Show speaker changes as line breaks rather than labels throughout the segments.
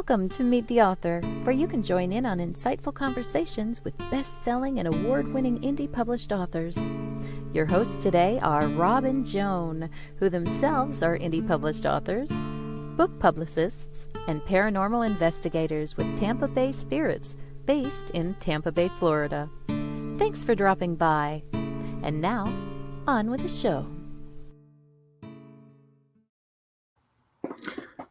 Welcome to Meet the Author, where you can join in on insightful conversations with best-selling and award-winning indie published authors. Your hosts today are Rob and Joan, who themselves are indie published authors, book publicists, and paranormal investigators with Tampa Bay Spirits, based in Tampa Bay, Florida. Thanks for dropping by. And now, on with the show.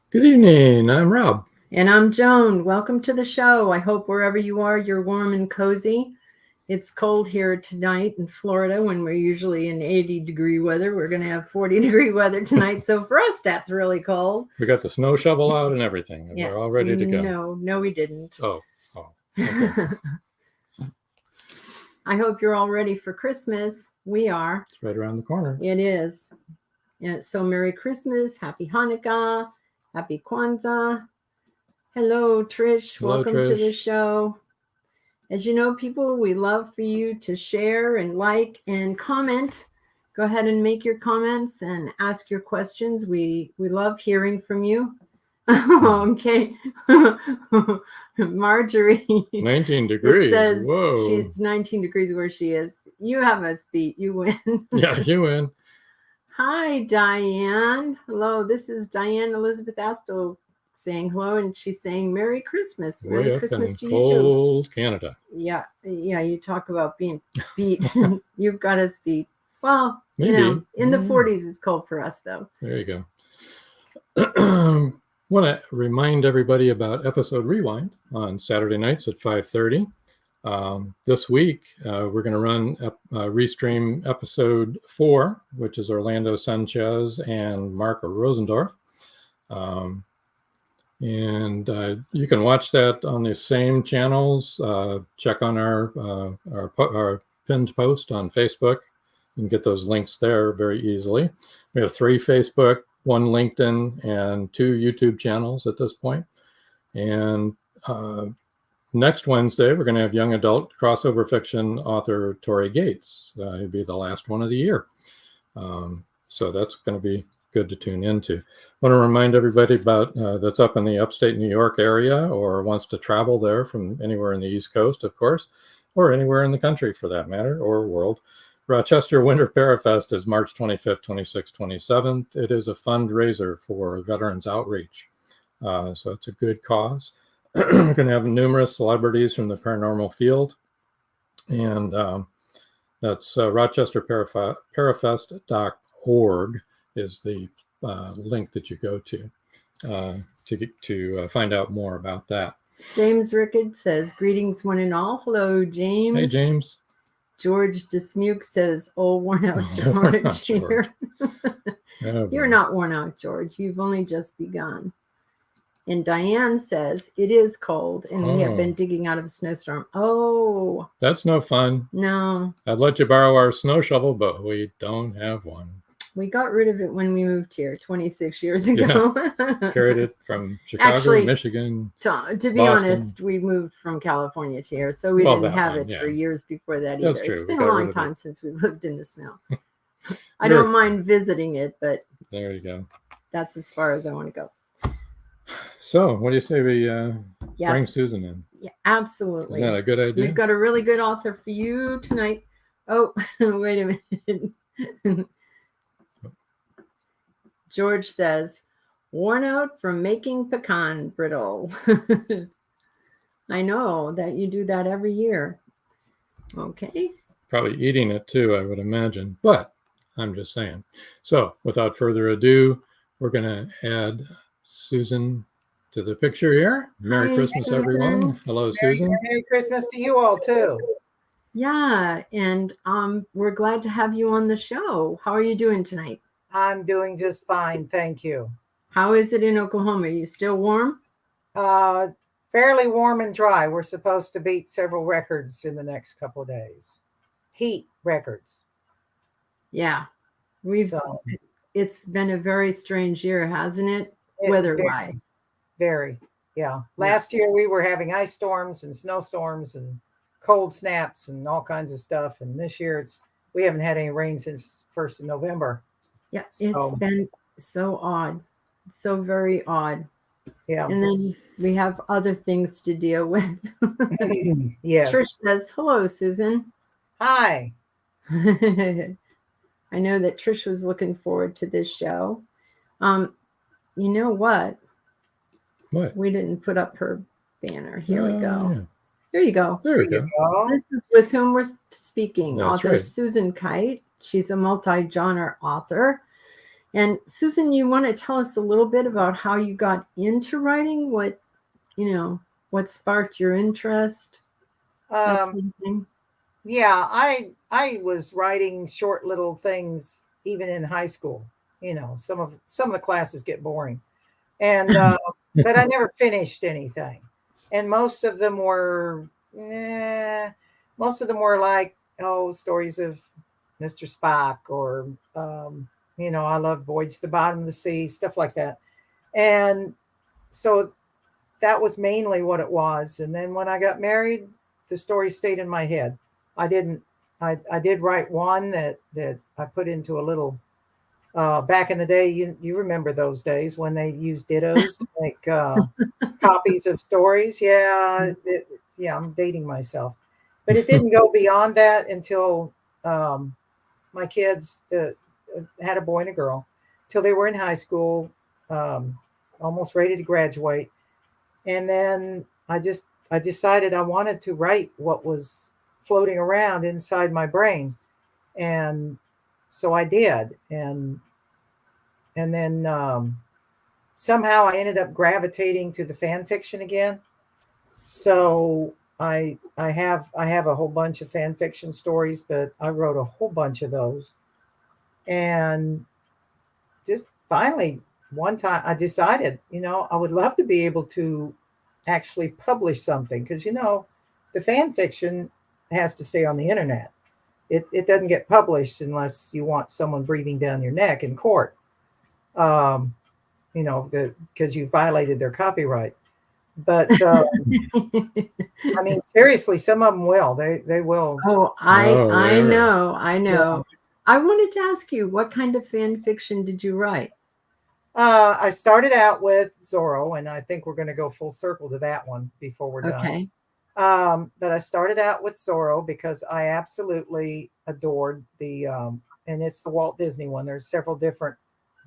Good evening, I'm Rob.
And I'm Joan. Welcome to the show. I hope wherever you are, you're warm and cozy. It's cold here tonight in Florida when we're usually in 80-degree weather. We're going to have 40-degree weather tonight. So for us, that's really cold.
We got the snow shovel out and everything. Yeah. We're all ready to go.
No, we didn't.
Oh. Okay.
I hope you're all ready for Christmas. We are.
It's right around the corner.
It is. Yeah, so Merry Christmas, Happy Hanukkah, Happy Kwanzaa. Hello, Trish.
Hello,
welcome
Trish.
to the show. As you know, people, we love for you to share and like and comment. Go ahead and make your comments and ask your questions. We love hearing from you. Okay. Marjorie.
19 degrees.
It says
whoa.
It's 19 degrees where she is. You have us beat. You win.
Yeah, you win.
Hi, Diane. Hello, this is Diane Elizabeth Asto saying hello, and she's saying Merry Christmas. Merry Christmas to you too.
Cold Canada.
Yeah, you talk about being beat. You've got us beat. Well,
maybe.
In the 40s it's cold for us though.
There you go. Want to remind everybody about Episode Rewind on Saturday nights at 5:30. This week, we're going to run restream episode 4, which is Orlando Sanchez and Mark Rosendorf. And you can watch that on the same channels. Check on our pinned post on Facebook. You can get those links there very easily. We have 3 Facebook, 1 LinkedIn, and 2 YouTube channels at this point. And next Wednesday, we're going to have young adult crossover fiction author Tori Gates. He'll be the last one of the year. So that's going to be good to tune into. I want to remind everybody about that's up in the upstate New York area or wants to travel there from anywhere in the East Coast, of course, or anywhere in the country for that matter, or world. Rochester Winter Parafest is March 25th, 26th, 27th. It is a fundraiser for Veterans Outreach. So it's a good cause. We're going to have numerous celebrities from the paranormal field. And that's rochesterparafest.org is the link that you go to find out more about that.
James Rickard says, greetings one and all. Hello, James.
Hey, James.
George Dismuke says, oh, worn out George here. You're not worn out, George. You've only just begun. And Diane says, it is cold, and we have been digging out of a snowstorm. Oh.
That's no fun.
No.
I'd let you borrow our snow shovel, but we don't have one.
We got rid of it when we moved here 26 years ago.
Yeah. Carried it from Chicago,
actually,
Michigan.
To be
Boston.
Honest, we moved from California to here, so we didn't have it for years before that either.
That's true.
It's been a long time since we've lived in the snow. I don't mind visiting it, but
there you go.
That's as far as I want to go.
So, what do you say we bring Susan in?
Yeah, absolutely.
Isn't that a good idea?
We've got a really good author for you tonight. Oh, wait a minute. George says, worn out from making pecan brittle. I know that you do that every year. Okay.
Probably eating it too, I would imagine. But I'm just saying. So, without further ado, we're going to add Susan to the picture here. Merry Christmas, Susan. Everyone. Hello, Susan.
Merry Christmas to you all, too.
Yeah, and we're glad to have you on the show. How are you doing tonight?
I'm doing just fine, thank you.
How is it in Oklahoma? Are you still warm?
Fairly warm and dry. We're supposed to beat several records in the next couple of days. Heat records.
Yeah. It's been a very strange year, hasn't it? Weather-wise.
Very, yeah. Last year we were having ice storms and snowstorms and cold snaps and all kinds of stuff. And this year we haven't had any rain since 1st of November.
Yeah, it's been so odd. So very odd.
Yeah.
And then we have other things to deal with.
Yes.
Trish says, hello, Susan.
Hi.
I know that Trish was looking forward to this show. You know what?
What?
We didn't put up her banner. Here we go.
Yeah.
There you go.
There we go.
This is with whom we're speaking.
That's
Author
right.
Susan KITE. She's a multi-genre author. And Susan, you want to tell us a little bit about how you got into writing? What sparked your interest? That sort of thing.
Yeah, I was writing short little things even in high school. You know, some of the classes get boring, and but I never finished anything. And most of them were like stories of Mr. Spock or I love Voyage to the Bottom of the Sea, stuff like that. And so that was mainly what it was. And then when I got married, the story stayed in my head. I did write one that I put into a little back in the day. You remember those days when they used dittos to make copies of stories. Yeah, I'm dating myself, but it didn't go beyond that until my kids had a boy and a girl, till they were in high school, almost ready to graduate. And then I decided I wanted to write what was floating around inside my brain. And so I did. And then somehow I ended up gravitating to the fan fiction again. So I have a whole bunch of fan fiction stories, but I wrote a whole bunch of those. And just finally one time I decided, I would love to be able to actually publish something, because the fan fiction has to stay on the internet. It doesn't get published unless you want someone breathing down your neck in court, because you violated their copyright. But I mean, seriously, some of them will. They will.
Oh, I
yeah.
know.
Yeah.
I wanted to ask you, what kind of fan fiction did you write?
I started out with Zorro, and I think we're going to go full circle to that one before we're done.
Okay.
But I started out with Zorro because I absolutely adored and it's the Walt Disney one. There's several different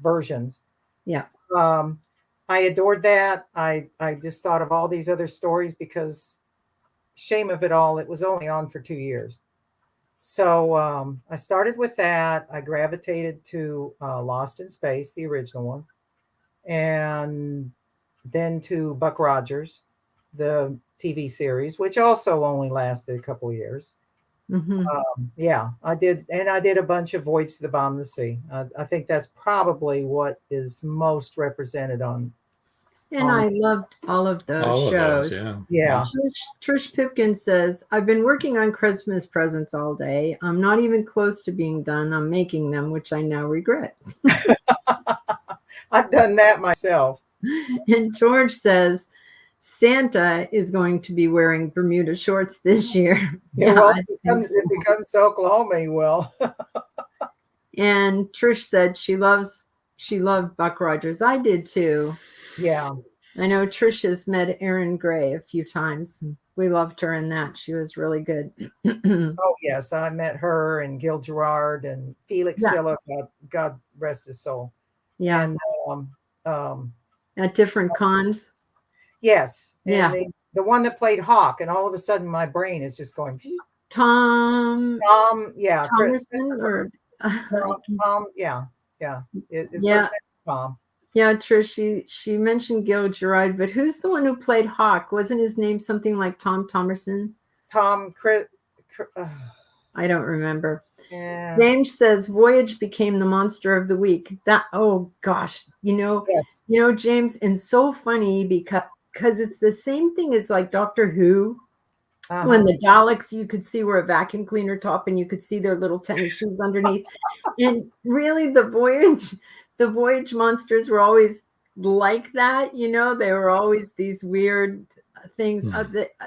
versions.
Yeah.
I adored that. I just thought of all these other stories because, shame of it all, it was only on for 2 years. So I started with that. I gravitated to Lost in Space, the original one, and then to Buck Rogers, the TV series, which also only lasted a couple of years.
Mm-hmm.
Yeah, I did. And I did a bunch of Voyage to the Bottom of the Sea. I think that's probably what is most represented on.
And I loved all of those shows.
Yeah.
Trish Pipkin says, I've been working on Christmas presents all day. I'm not even close to being done. I'm making them, which I now regret.
I've done that myself.
And George says, Santa is going to be wearing Bermuda shorts this year.
Yeah, well, if he comes to Oklahoma, he will.
And Trish said she loved Buck Rogers. I did too.
Yeah.
I know Trish has met Erin Gray a few times. We loved her in that. She was really good.
Oh, yes. I met her and Gil Gerard and Felix Silla. God rest his soul.
Yeah.
And
at different cons.
Yes. And
yeah.
The one that played Hawk, and all of a sudden my brain is just going.
Tom.
Yeah.
Thomerson or
Tom. Yeah. Yeah. It's Tom.
Yeah, Trish, she mentioned Gil Gerard, but who's the one who played Hawk? Wasn't his name something like Tom Thomerson? I don't remember.
Yeah.
James says Voyage became the monster of the week. Oh gosh,
yes.
James, and so funny because it's the same thing as like Doctor Who. Uh-huh. When the Daleks, you could see were a vacuum cleaner top, and you could see their little tennis shoes underneath. And really, the Voyage monsters were always like that. They were always these weird things.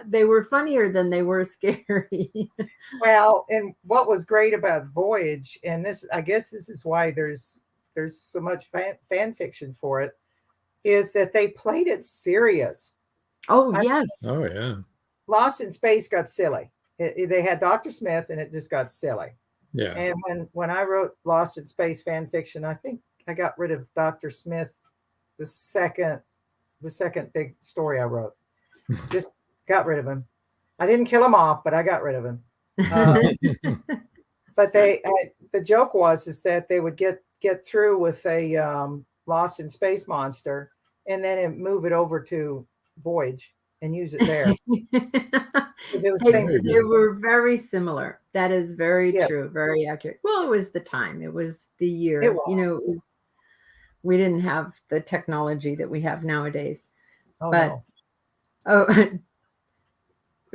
They were funnier than they were scary.
Well, and what was great about Voyage, and I guess this is why there's so much fan fiction for it, is that they played it serious.
Oh, yes.
Oh, yeah.
Lost in Space got silly. They had Dr. Smith, and it just got silly.
Yeah.
And when I wrote Lost in Space fan fiction, I think I got rid of Dr. Smith the second big story I wrote. Just got rid of him. I didn't kill him off, but I got rid of him. But the joke is that they would get through with a Lost in Space monster, and then move it over to Voyage and use it there.
They were very similar. That is very true, very accurate. Well, it was the time, it was the year. We didn't have the technology that we have nowadays.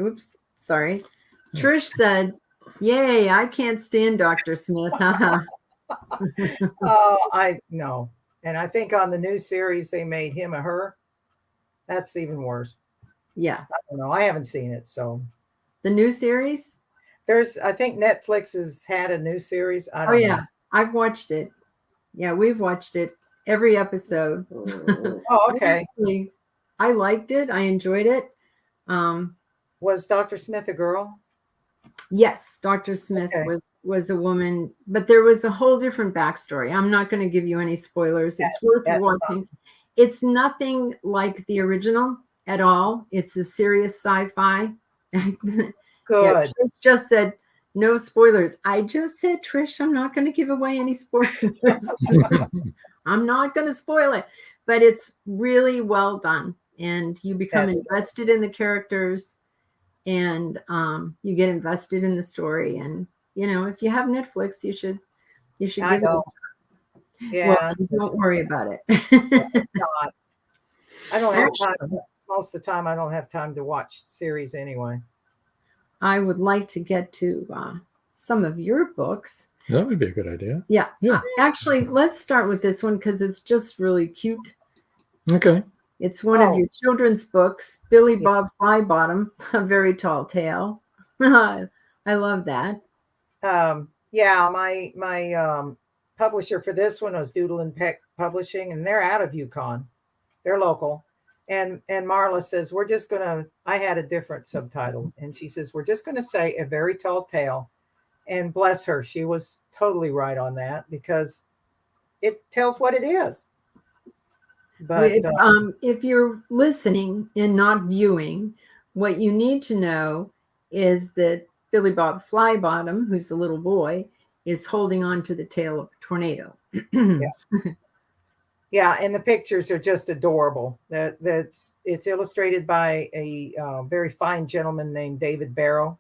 Oops, sorry. Trish said, "Yay, I can't stand Dr. Smith."
I know. And I think on the new series they made him a her. That's even worse.
Yeah.
I don't know. I haven't seen it. So
the new series?
I think Netflix has had a new series. I don't know.
I've watched it. Yeah, we've watched it, every episode.
Oh, okay.
I liked it. I enjoyed it.
Was Dr. Smith a girl?
Yes, Dr. Smith was a woman, but there was a whole different backstory. I'm not going to give you any spoilers. It's worth watching. It's nothing like the original at all. It's a serious sci-fi.
Good.
Yeah, Trish just said no spoilers. I just said, Trish, I'm not going to give away any spoilers. I'm not going to spoil it, but it's really well done, and you become invested in the characters, and you get invested in the story. And if you have Netflix, you should give it a try.
Yeah.
Well, don't worry about it.
I don't have time. Most of the time, I don't have time to watch series anyway.
I would like to get to some of your books.
That would be a good idea.
Yeah. Actually, let's start with this one because it's just really cute.
Okay.
It's one of your children's books, Billy Bob Flybottom, A Very Tall Tale. I love that.
Yeah, my publisher for this one was Doodle and Peck Publishing, and they're out of Yukon. They're local. And Marla says, I had a different subtitle. And she says, we're just going to say A Very Tall Tale. And bless her, she was totally right on that because it tells what it is. But
if you're listening and not viewing, what you need to know is that Billy Bob Flybottom, who's the little boy, is holding on to the tail of a tornado.
Yeah, and the pictures are just adorable. It's illustrated by a very fine gentleman named David Barrow,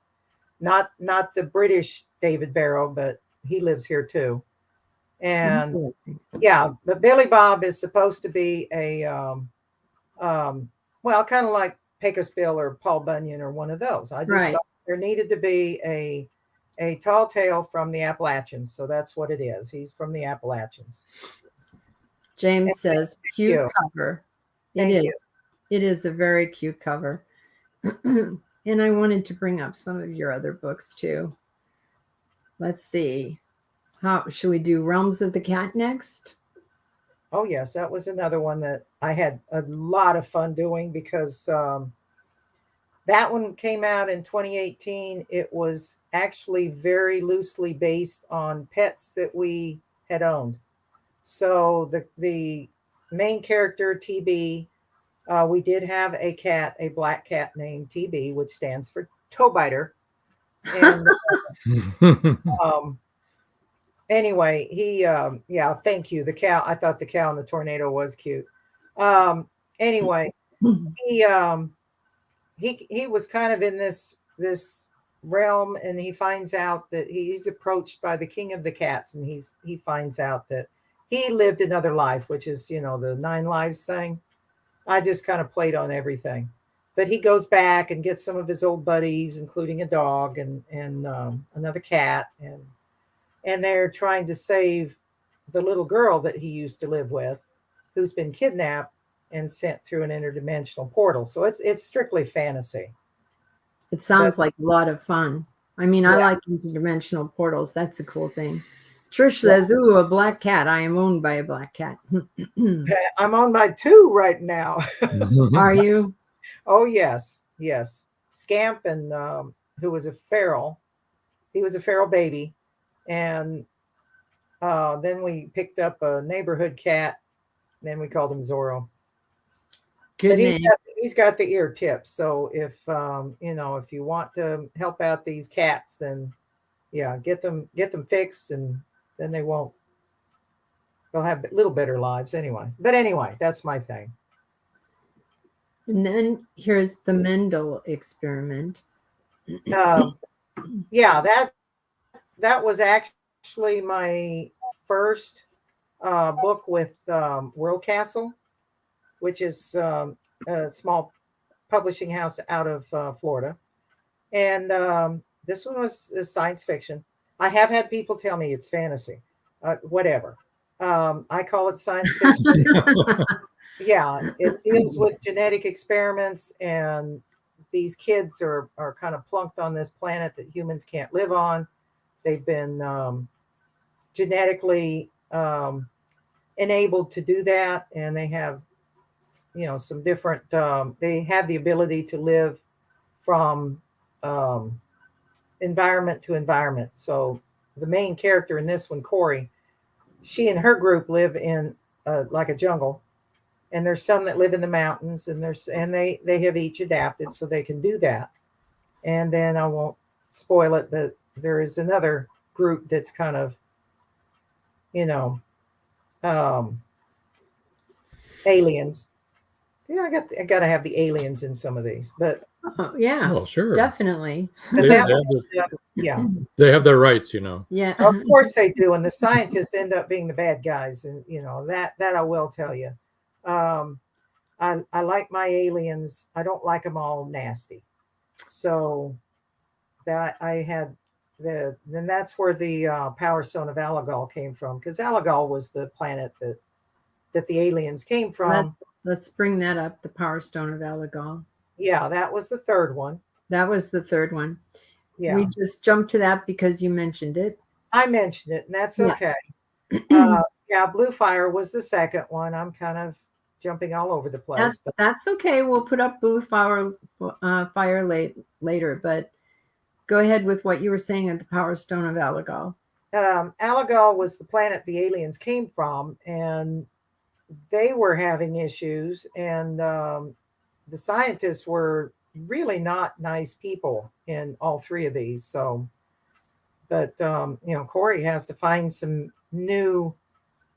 not the British David Barrow, but he lives here too. And but Billy Bob is supposed to be a kind of like Pecos Bill or Paul Bunyan or one of those. I just thought there needed to be a tall tale from the Appalachians, so that's what it is. He's from the Appalachians.
James says, cute cover. It is a very cute cover. And I wanted to bring up some of your other books too. Let's see. How should we do Realms of the Cat next?
Oh, yes. That was another one that I had a lot of fun doing because that one came out in 2018. It was actually very loosely based on pets that we had owned. So the main character, TB, we did have a cat, a black cat named TB, which stands for toe biter. And anyway, he thank you. The cow, I thought the cow in the tornado was cute. Anyway, he was kind of in this realm, and he finds out that he's approached by the king of the cats, and he finds out that he lived another life, which is, the 9 lives thing. I just kind of played on everything. But he goes back and gets some of his old buddies, including a dog and another cat. And they're trying to save the little girl that he used to live with, who's been kidnapped and sent through an interdimensional portal. So it's strictly fantasy.
It sounds like a lot of fun. I mean, I like interdimensional portals. That's a cool thing. Trish says, "Ooh, a black cat. I am owned by a black cat."
I'm on my 2 right now.
Are you?
Oh, yes. Yes. Scamp, and who was a feral. He was a feral baby. And then we picked up a neighborhood cat. Then we called him Zorro.
Good
But
name.
he's got the ear tips. So if if you want to help out these cats, then yeah, get them fixed, and then they'll have a little better lives anyway. But anyway, that's my thing.
And then here's the Mendel experiment.
Yeah, that was actually my first book with World Castle, which is a small publishing house out of Florida. And this one was science fiction. I have had people tell me it's fantasy. Whatever. I call it science fiction. Yeah, it deals with genetic experiments, and these kids are kind of plunked on this planet that humans can't live on. They've been genetically enabled to do that, and they have some different they have the ability to live from environment to environment. So the main character in this one, Corey, she and her group live in like a jungle, and there's some that live in the mountains, and they have each adapted so they can do that. And then I won't spoil it, but there is another group that's kind of aliens. Yeah, I got to have the aliens in some of these, but
Oh, yeah.
Well, sure.
Definitely.
They have
yeah,
they have their rights,
Yeah.
of course they do, and the scientists end up being the bad guys, and that I will tell you. I like my aliens. I don't like them all nasty. So that I had then that's where the Power Stone of Alagol came from, because Alagol was the planet that the aliens came from.
Let's bring that up. The Power Stone of Alagol.
Yeah, that was the third one.
That was the third one.
Yeah,
we just jumped to that because you mentioned it.
I mentioned it, and that's okay. Yeah, Blue Fire was the second one. I'm kind of jumping all over the place.
That's okay. We'll put up Blue Fire later, but go ahead with what you were saying at the Power Stone of Alagol.
Alagol was the planet the aliens came from, and they were having issues, and the scientists were really not nice people in all 3 of these. So, but Corey has to find some new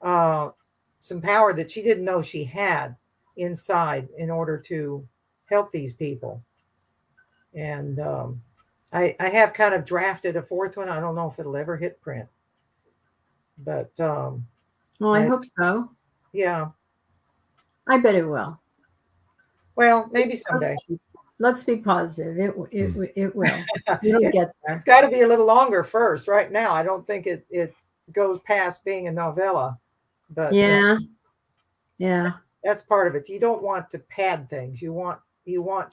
some power that she didn't know she had inside in order to help these people. And I have kind of drafted a 4th one. I don't know if it'll ever hit print, but
well, I hope so.
Yeah,
I bet it will.
Well, maybe someday.
Let's be positive. It will. It'll get there.
It's got to be a little longer first. Right now, I don't think it goes past being a novella. But
yeah,
that's part of it. You don't want to pad things. You want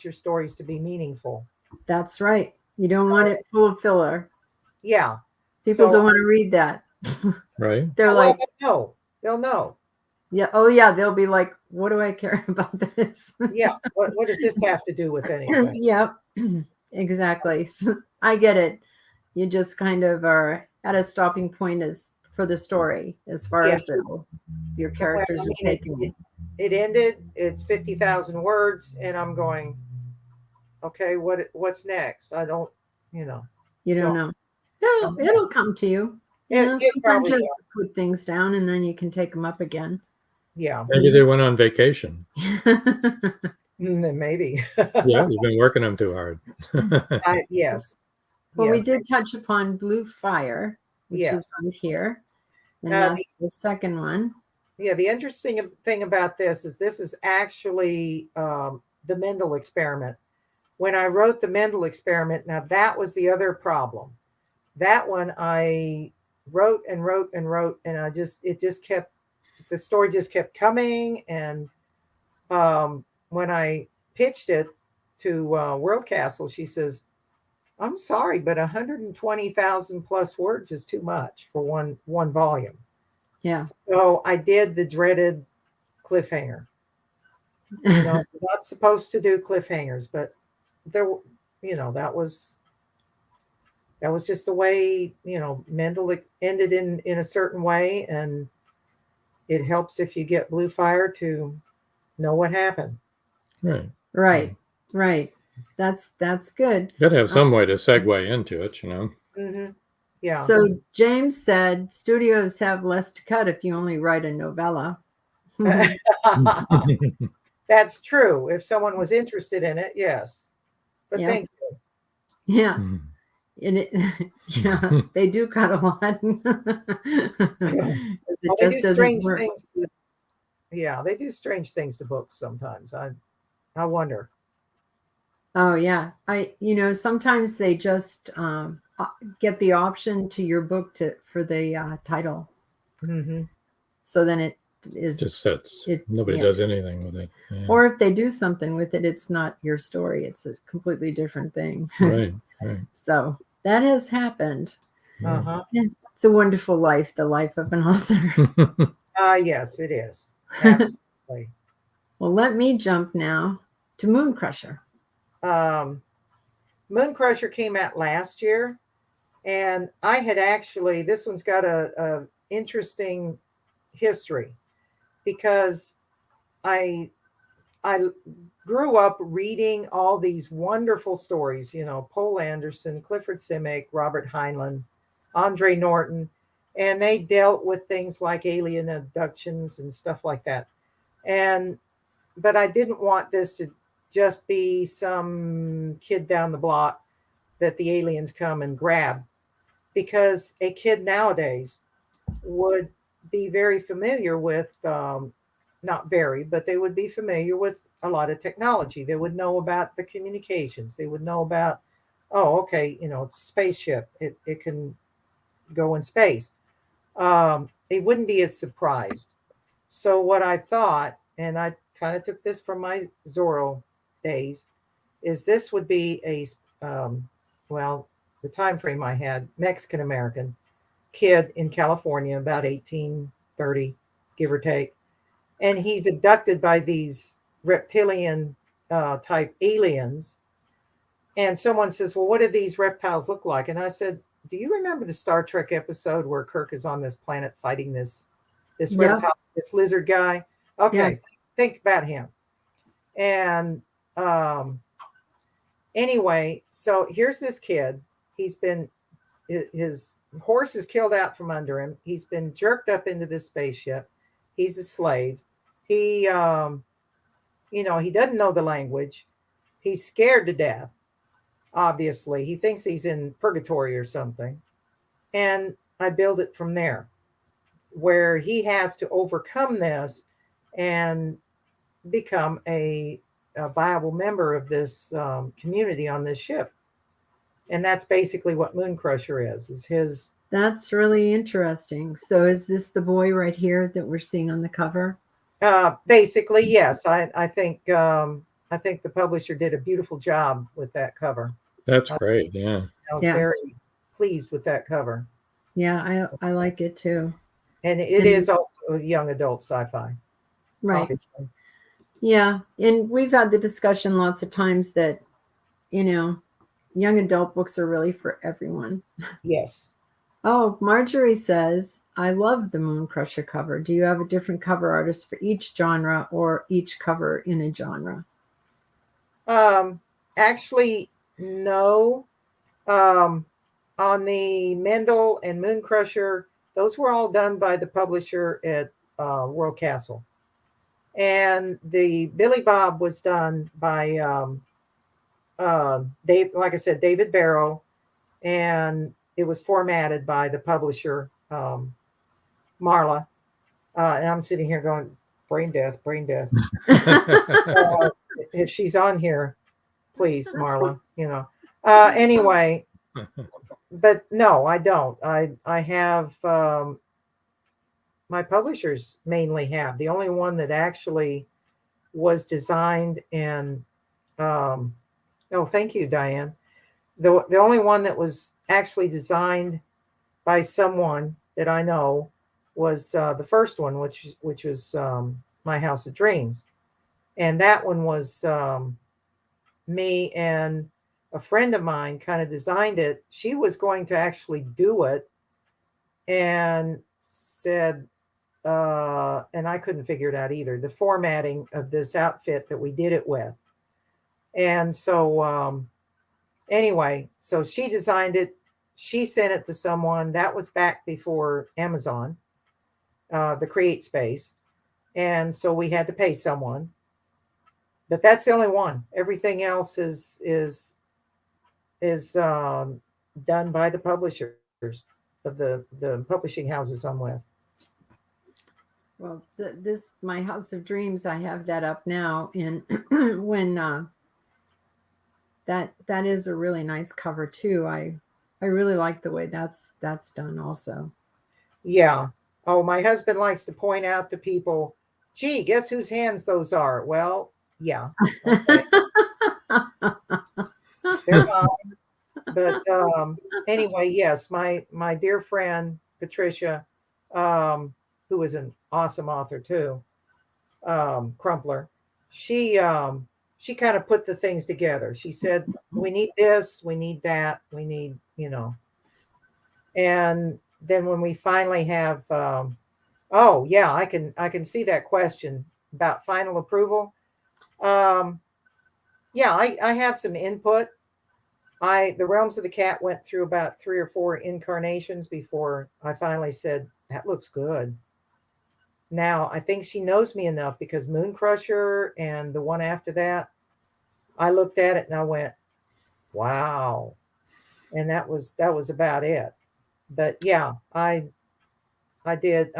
your stories to be meaningful.
That's right. You don't want it full of filler.
Yeah,
people don't want to read that.
right?
They're like,
no, they'll know.
Yeah. Oh, yeah. They'll be like, what do I care about this?
Yeah. What does this have to do with anything?
Yep. Exactly. So I get it. You just kind of are at a stopping point as for the story, as far as your characters are taking.
It ended. It's 50,000 words, and I'm going, okay, what's next? I don't,
You don't know. It'll come to you. Sometimes you have to put things down, and then you can take them up again.
Yeah.
Maybe they went on vacation.
Maybe.
Yeah, you've been working them too hard.
Yes.
Well, we did touch upon Blue Fire, which is on here. And that's the second one.
Yeah, the interesting thing about this is actually the Mendel experiment. When I wrote the Mendel experiment, now that was the other problem. That one I wrote and wrote and wrote, and the story just kept coming. And when I pitched it to World Castle, she says, I'm sorry, but 120,000 plus words is too much for one volume.
Yeah.
So I did the dreaded cliffhanger. You know, you're not supposed to do cliffhangers, but there, you know, that was just the way, you know, Mendel ended in a certain way, and it helps if you get Blue Fire to know what happened.
Right.
Right. That's good.
You got to have some way to segue into it, you know.
Mm-hmm. Yeah.
So James said studios have less to cut if you only write a novella.
That's true. If someone was interested in it, yes. But
Yeah.
thank you.
Yeah. And yeah, they do cut a lot. It
They
just
do
doesn't
strange
work.
things. Yeah, they do strange things to books sometimes. I wonder.
Oh yeah, sometimes they just get the option to your book for the title,
Mm-hmm.
so then it is
just sits. Nobody does anything with it. Yeah.
Or if they do something with it, it's not your story; it's a completely different thing.
Right.
So that has happened.
Uh-huh.
It's a wonderful life, the life of an author.
Yes, it is. Absolutely.
Well, let me jump now to Moon Crusher.
Moon Crusher came out last year, and I had actually, this one's got a interesting history, because I grew up reading all these wonderful stories, you know, Poul Anderson, Clifford Simic, Robert Heinlein, Andre Norton, and they dealt with things like alien abductions and stuff like that. But I didn't want this to just be some kid down the block that the aliens come and grab, because a kid nowadays would be very familiar with, not very, but they would be familiar with a lot of technology. They would know about the communications. They would know about, oh, okay, you know, it's a spaceship. It can go in space. They wouldn't be as surprised. So what I thought, and I kind of took this from my Zorro days, is this would be a, well, the time frame I had, Mexican American kid in California, about 1830, give or take. And he's abducted by these reptilian type aliens. And someone says, well, what do these reptiles look like? And I said, do you remember the Star Trek episode where Kirk is on this planet fighting this reptile, this lizard guy? Okay, think about him. And anyway, so here's this kid. His horse is killed out from under him. He's been jerked up into this spaceship. He's a slave. He, he doesn't know the language. He's scared to death. Obviously, he thinks he's in purgatory or something. And I build it from there, where he has to overcome this and become a viable member of this community on this ship. And that's basically what Moon Crusher is his.
That's really interesting. So is this the boy right here that we're seeing on the cover?
Basically, yes. I think the publisher did a beautiful job with that cover.
That's great. Yeah.
I was very pleased with that cover.
Yeah, I like it too.
And it is also a young adult sci-fi.
Right.
Obviously.
Yeah. And we've had the discussion lots of times that, young adult books are really for everyone.
Yes.
Oh, Marjorie says, I love the Moon Crusher cover. Do you have a different cover artist for each genre or each cover in a genre?
Actually, no. On the Mendel and Moon Crusher, those were all done by the publisher at World Castle. And the Billy Bob was done by like I said, David Barrow, and it was formatted by the publisher, Marla. And I'm sitting here going, brain death. If she's on here, please, Marla, anyway, but no, I don't. I have, my publishers mainly have. The only one that actually was designed and, oh, thank you, Diane. The only one that was actually designed by someone that I know was the first one, which was My House of Dreams, and that one was me and a friend of mine kind of designed it. She was going to actually do it, and said, and I couldn't figure it out either, the formatting of this outfit that we did it with. And so anyway, so she designed it. She sent it to someone. That was back before Amazon, the Create Space. And so we had to pay someone. But that's the only one. Everything else is done by the publishers of the publishing houses I'm with.
Well, this My House of Dreams, I have that up now, and when that is a really nice cover too. I really like the way that's done also.
Yeah. Oh, my husband likes to point out to people, gee, guess whose hands those are? Well, yeah. Okay. They're mine. But anyway, yes, my dear friend Patricia, who is an awesome author too, Crumpler, she kind of put the things together. She said, we need this, we need that, we need, and then when we finally have, oh yeah, I can see that question about final approval. Yeah, I have some input. The Realms of the Cat went through about 3 or 4 incarnations before I finally said, that looks good. Now, I think she knows me enough, because Moon Crusher and the one after that, I looked at it and I went, wow. And that was about it. But yeah, I do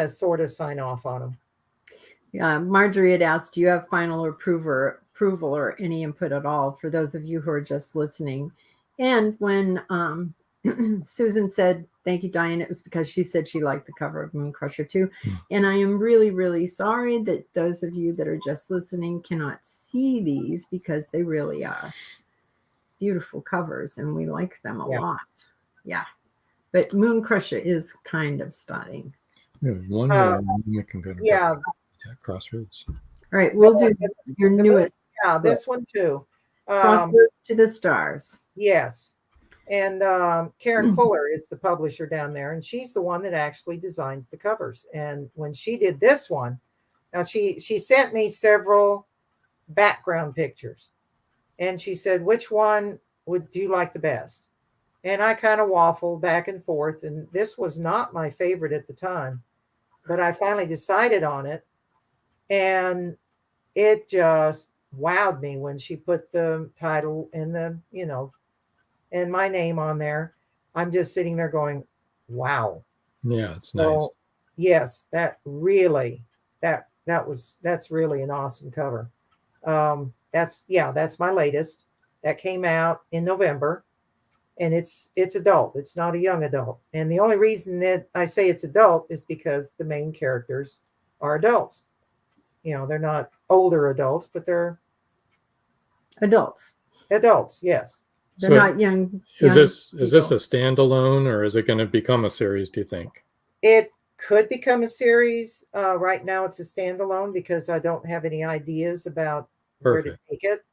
sort of sign off on them.
Yeah, Marjorie had asked, do you have final approval or any input at all, for those of you who are just listening? And when Susan said, thank you, Diane, it was because she said she liked the cover of Moon Crusher too. And I am really, really sorry that those of you that are just listening cannot see these, because they really are beautiful covers and we like them a lot. Yeah. But Moon Crusher is kind of stunning.
Yeah, one more, we can go to Crossroads.
All right, we'll do your newest.
Yeah, this one too.
Crossroads to the Stars.
Yes. And Karen Fuller is the publisher down there, and she's the one that actually designs the covers. And when she did this one, now she sent me several background pictures, and she said, which one would you like the best? And I kind of waffled back and forth, and this was not my favorite at the time, but I finally decided on it, and it just wowed me when she put the title and and my name on there. I'm just sitting there going, wow.
Yeah, it's nice.
Yes, that's really an awesome cover. That's my latest. That came out in November, and it's adult. It's not a young adult. And the only reason that I say it's adult is because the main characters are adults. They're not older adults, but they're
adults.
Adults, yes.
They're not young.
Is this a standalone, or is it going to become a series, do you think?
It could become a series. Right now it's a standalone, because I don't have any ideas about where to take it.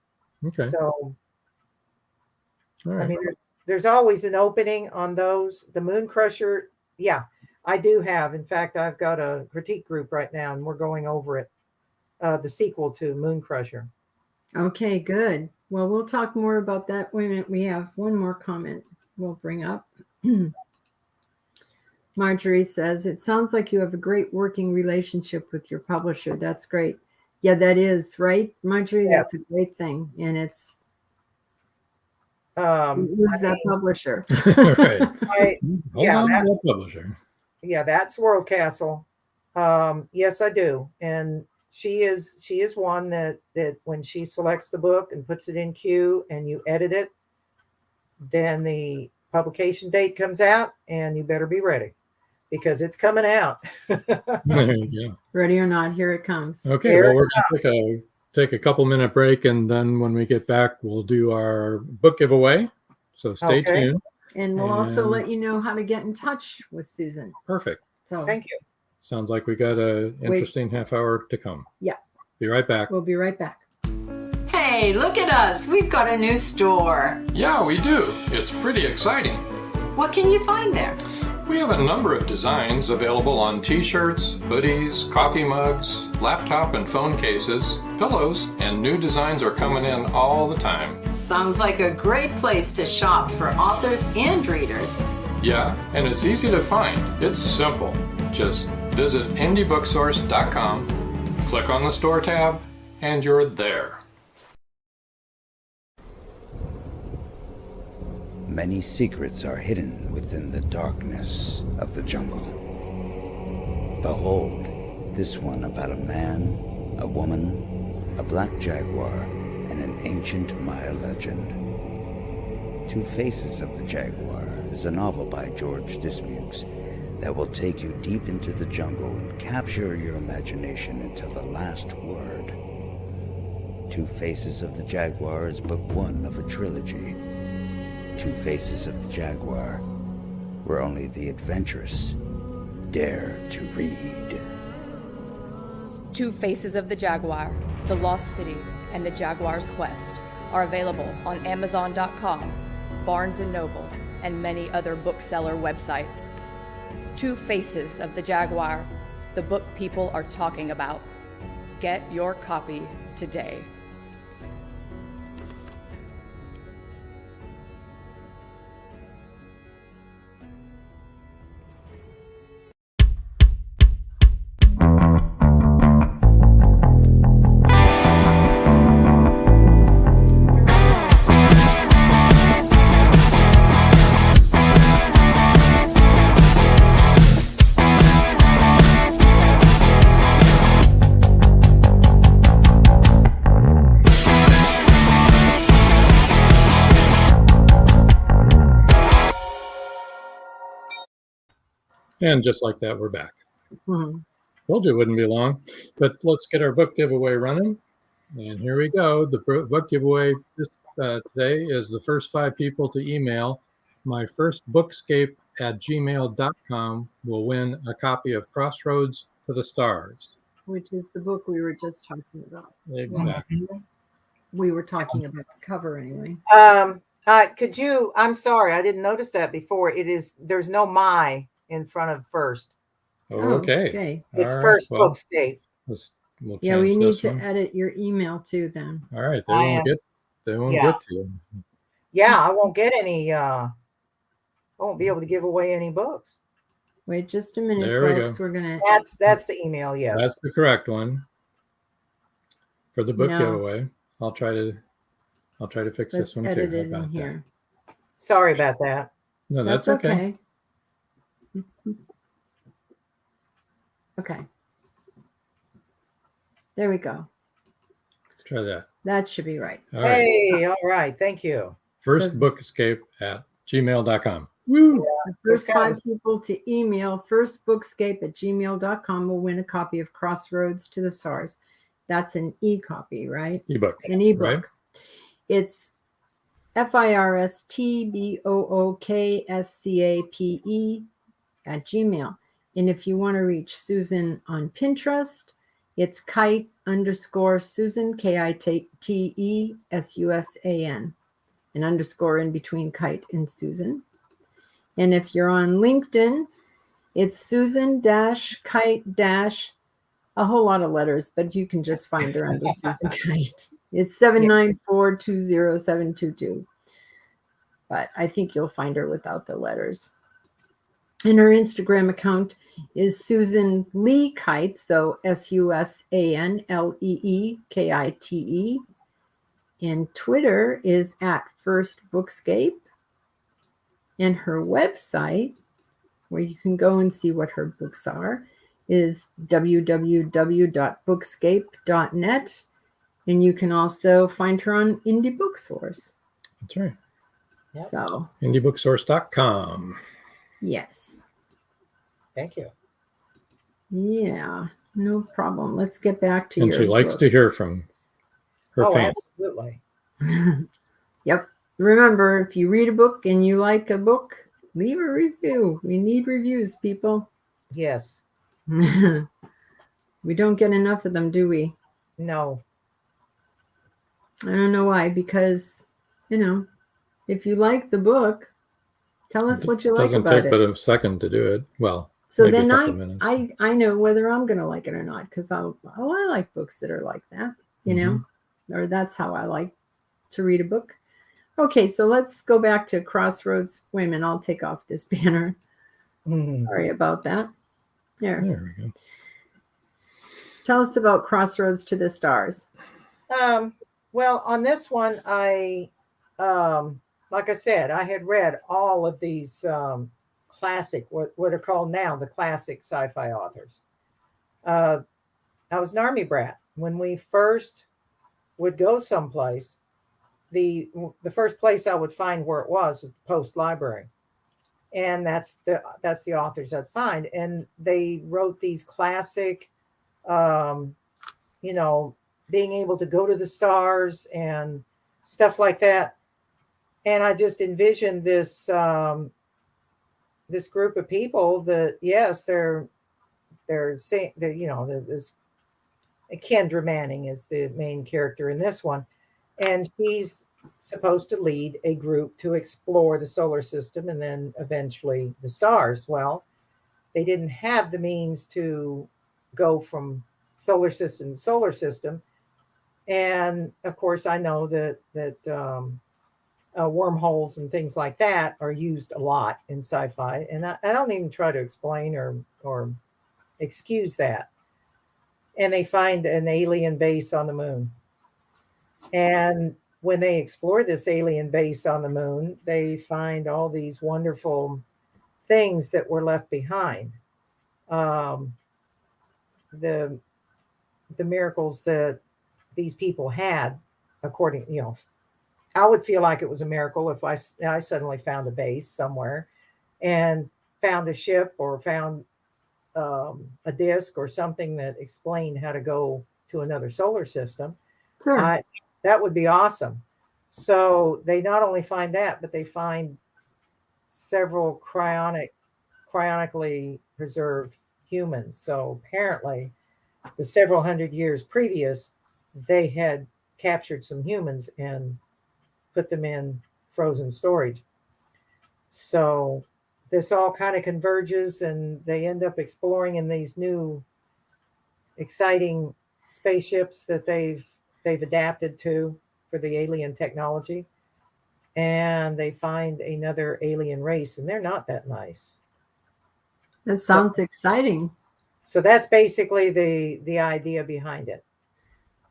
Okay.
So,
right.
I mean, there's always an opening on those. The Moon Crusher, yeah, I do have. In fact, I've got a critique group right now, and we're going over it, the sequel to Moon Crusher.
Okay, good. Well, we'll talk more about that. Wait a minute. We have one more comment we'll bring up. Marjorie says, it sounds like you have a great working relationship with your publisher. That's great. Yeah, that is, right, Marjorie?
Yes.
That's a great thing. And it's
who's
that publisher?
Right. That
publisher. Yeah, that's World Castle. Yes, I do. And she is one that when she selects the book and puts it in queue and you edit it, then the publication date comes out, and you better be ready, because it's coming out.
Yeah.
Ready or not, here it comes.
Okay, well, we're going to take take a couple-minute break, and then when we get back, we'll do our book giveaway. So stay tuned.
And we'll also let you know how to get in touch with Susan.
Perfect.
So
Thank you.
Sounds like we got an interesting half hour to come.
Yeah.
Be right back.
We'll be right back.
Hey, look at us. We've got a new store.
Yeah, we do. It's pretty exciting.
What can you find there?
We have a number of designs available on t-shirts, hoodies, coffee mugs, laptop and phone cases, pillows, and new designs are coming in all the time.
Sounds like a great place to shop for authors and readers.
Yeah, and it's easy to find. It's simple. Just visit indiebooksource.com, click on the store tab, and you're there.
Many secrets are hidden within the darkness of the jungle. Behold, this one about a man, a woman, a black jaguar, and an ancient Maya legend. Two Faces of the Jaguar is a novel by George Dismukes that will take you deep into the jungle and capture your imagination until the last word. Two Faces of the Jaguar is book one of a trilogy. Two Faces of the Jaguar, where only the adventurous dare to read.
Two Faces of the Jaguar, The Lost City, and The Jaguar's Quest are available on Amazon.com, Barnes & Noble, and many other bookseller websites. Two Faces of the Jaguar, the book people are talking about. Get your copy today.
And just like that, we're back.
Mm-hmm.
Told you it wouldn't be long, but let's get our book giveaway running. And here we go. The book giveaway today is the first 5 people to email myfirstbookscape@gmail.com will win a copy of Crossroads for the Stars.
Which is the book we were just talking about.
Exactly.
We were talking about the cover anyway.
Could you, I'm sorry, I didn't notice that before. There's no my in front of first.
Okay.
It's
All
first
right. Well,
Bookscape.
we'll
Yeah, we need
this
to
one.
edit your email too then.
All right. They won't get to you.
Yeah, I won't get any, I won't be able to give away any books.
Wait just a minute,
There we
folks.
go.
We're gonna
That's the email, yes.
That's the correct one for the book
No.
giveaway. I'll try to fix
let's
this one
edit
too.
it
How
in
about
here.
Sorry about that.
that? No, that's
okay. Okay. There we go.
Let's try that.
That should be right.
All right.
Hey, all right. Thank you.
Firstbookscape@gmail.com. Woo!
The first
Okay.
5 people to email firstbookscape@gmail.com will win a copy of Crossroads to the Stars. That's an e-copy, right?
Ebook.
An ebook.
Right?
It's firstbookscape@gmail. And if you want to reach Susan on Pinterest, it's KITE_Susan, KITE_SUSAN, an underscore in between Kite and Susan. And if you're on LinkedIn, it's Susan-Kite- a whole lot of letters, but you can just find her under Susan Kite. It's 794-20722. But I think you'll find her without the letters. And her Instagram account is Susan Lee Kite, so SUSANLEEKITE. And Twitter is @FirstBookscape. And her website, where you can go and see what her books are, is www.bookscape.net. And you can also find her on Indie Book Source.
That's right.
Yep.
So,
Indiebooksource.com.
yes.
Thank you.
Yeah, no problem. Let's get back to
And
your
she likes to
books.
hear from for
Oh,
fans.
absolutely.
Yep. Remember, if you read a book and you like a book, leave a review. We need reviews, people.
Yes.
We don't get enough of them, do we?
No.
I don't know why, because, if you like the book, tell us what you like
Doesn't
about
take but
it.
a second to do it. Well,
So
maybe
then
a couple minutes.
I know whether I'm going to like it or not, because I like books that are like that, or that's how I like to read a book. Okay, so let's go back to Crossroads. Wait a minute, I'll take off this banner. Sorry about that. There
we go.
Tell us about Crossroads to the Stars.
Well, on this one, I like I said, I had read all of these classic, what are called now the classic sci-fi authors. I was an Army brat. When we first would go someplace, the first place I would find where it was the Post Library, and that's the authors I'd find, and they wrote these classic, being able to go to the stars and stuff like that. And I just envisioned this this group of people that, yes, they're saying that, this Kendra Manning is the main character in this one, and she's supposed to lead a group to explore the solar system and then eventually the stars. Well, they didn't have the means to go from solar system to solar system. And of course, I know that wormholes and things like that are used a lot in sci-fi, and I don't even try to explain or excuse that. And they find an alien base on the moon, and when they explore this alien base on the moon, they find all these wonderful things that were left behind. The miracles that these people had, according, I would feel like it was a miracle if I suddenly found a base somewhere and found a ship or found a disc or something that explained how to go to another solar system.
Sure.
That would be awesome. So they not only find that, but they find several cryonically preserved humans. So apparently, the several hundred years previous, they had captured some humans and put them in frozen storage. So this all kind of converges, and they end up exploring in these new exciting spaceships that they've adapted to for the alien technology. And they find another alien race, and they're not that nice.
That sounds exciting.
So that's basically the idea behind it.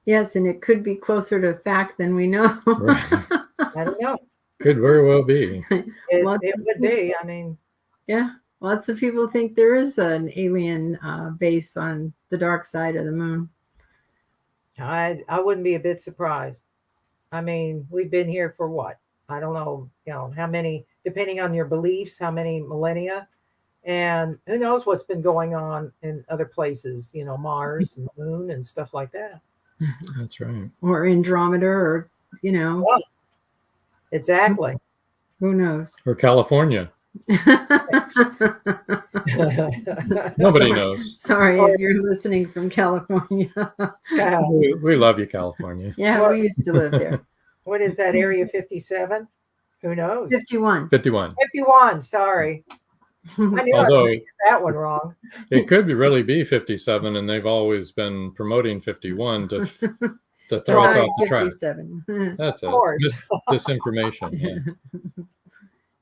Yes, and it could be closer to fact than we know.
Right.
I don't know.
Could very well be.
It would be. I mean,
yeah, lots of people think there is an alien base on the dark side of the moon.
I wouldn't be a bit surprised. I mean, we've been here for what? I don't know, how many, depending on your beliefs, how many millennia, and who knows what's been going on in other places, Mars and the moon and stuff like that.
That's right.
Or Andromeda, or,
Yeah, exactly.
Who knows?
Or California. Nobody knows.
Sorry if you're listening from California.
We love you, California.
Yeah, we used to live there.
What is that, Area 57? Who knows?
51.
51.
51, sorry. I knew I was going to get that one wrong.
It could really be 57, and they've always been promoting 51 to throw us off the track.
57.
That's it. Disinformation. Yeah.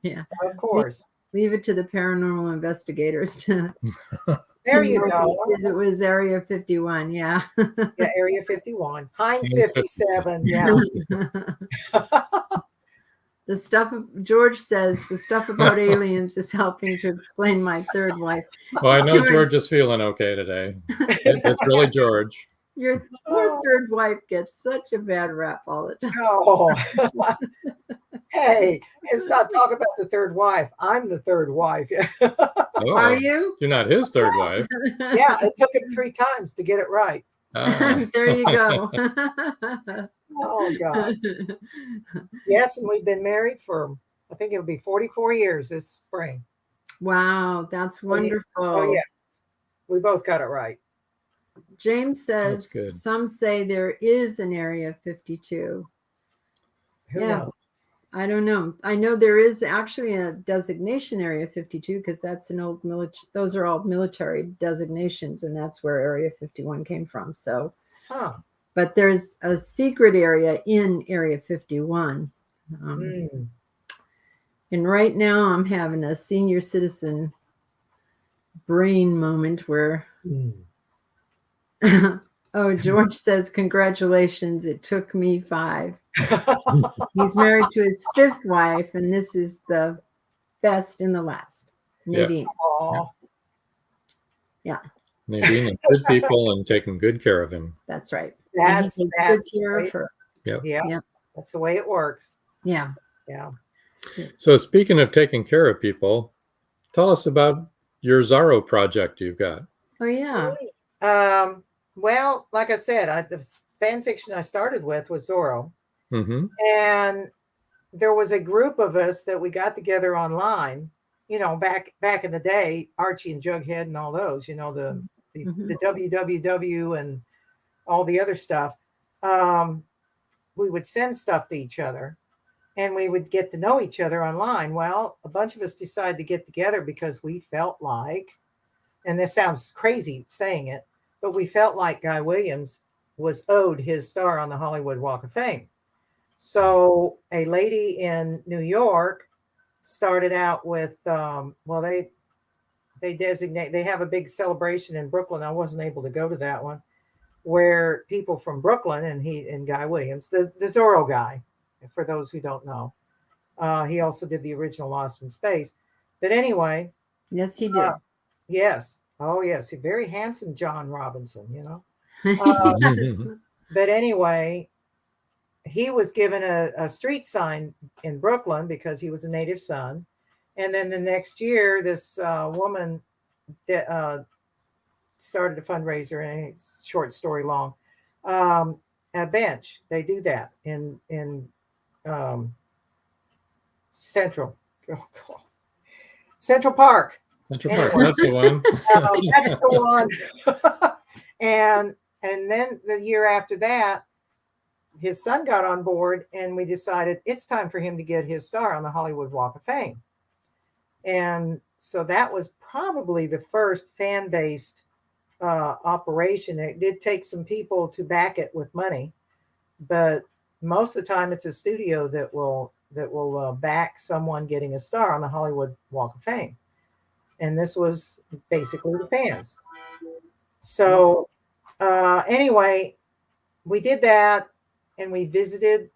Yeah.
Of course.
Leave it to the paranormal investigators to.
There you go.
It was Area 51. Yeah.
Yeah, Area 51. Heinz 57. Yeah.
The stuff George says the stuff about aliens is helping to explain my third wife.
Well, I know George is feeling okay today. It's really George.
Your third wife gets such a bad rap all the time.
Oh. Hey, let's not talk about the third wife. I'm the third wife.
Oh,
are you?
You're not his third wife.
Yeah, it took him 3 times to get it right.
There you go.
Oh God. Yes, and we've been married for, I think it'll be 44 years this spring.
Wow, that's wonderful.
Oh yes, we both got it right.
James says
good.
some say there is an Area 52.
Who
Yeah.
knows?
I don't know. I know there is actually a designation Area 52 because that's an old military. Those are all military designations, and that's where Area 51 came from. So, but there's a secret area in Area 51. And right now, I'm having a senior citizen brain moment where. Oh, George says, congratulations. It took me 5. He's married to his 5th wife, and this is the best in the last. Nadine. Yeah.
Nadine is good people and taking good care of him.
That's right.
That's
good care of her.
Yeah. That's the way it works.
Yeah.
Yeah.
So speaking of taking care of people, tell us about your Zorro project you've got.
Oh, yeah.
Well, like I said, the fan fiction I started with was Zorro.
Mm-hmm.
And there was a group of us that we got together online, you know, back in the day, Archie and Jughead and all those, you know, the WWW and all the other stuff. We would send stuff to each other and we would get to know each other online. Well, a bunch of us decided to get together because we felt like, and this sounds crazy saying it, but we felt like Guy Williams was owed his star on the Hollywood Walk of Fame. So a lady in New York started out with, they have a big celebration in Brooklyn. I wasn't able to go to that one, where people from Brooklyn and Guy Williams, the Zorro guy, for those who don't know, he also did the original Lost in Space. But anyway.
Yes, he did.
Yes. Oh, yes. A very handsome John Robinson, you know. But anyway, he was given a street sign in Brooklyn because he was a native son. And then the next year, this woman started a fundraiser, and it's a short story long, a bench. They do that in Central Park.
Central Park, that's the one.
That's the one. And then the year after that, his son got on board, and we decided it's time for him to get his star on the Hollywood Walk of Fame. And so that was probably the first fan-based operation. It did take some people to back it with money, but most of the time it's a studio that will back someone getting a star on the Hollywood Walk of Fame. And this was basically the fans. So anyway, we did that, and we visited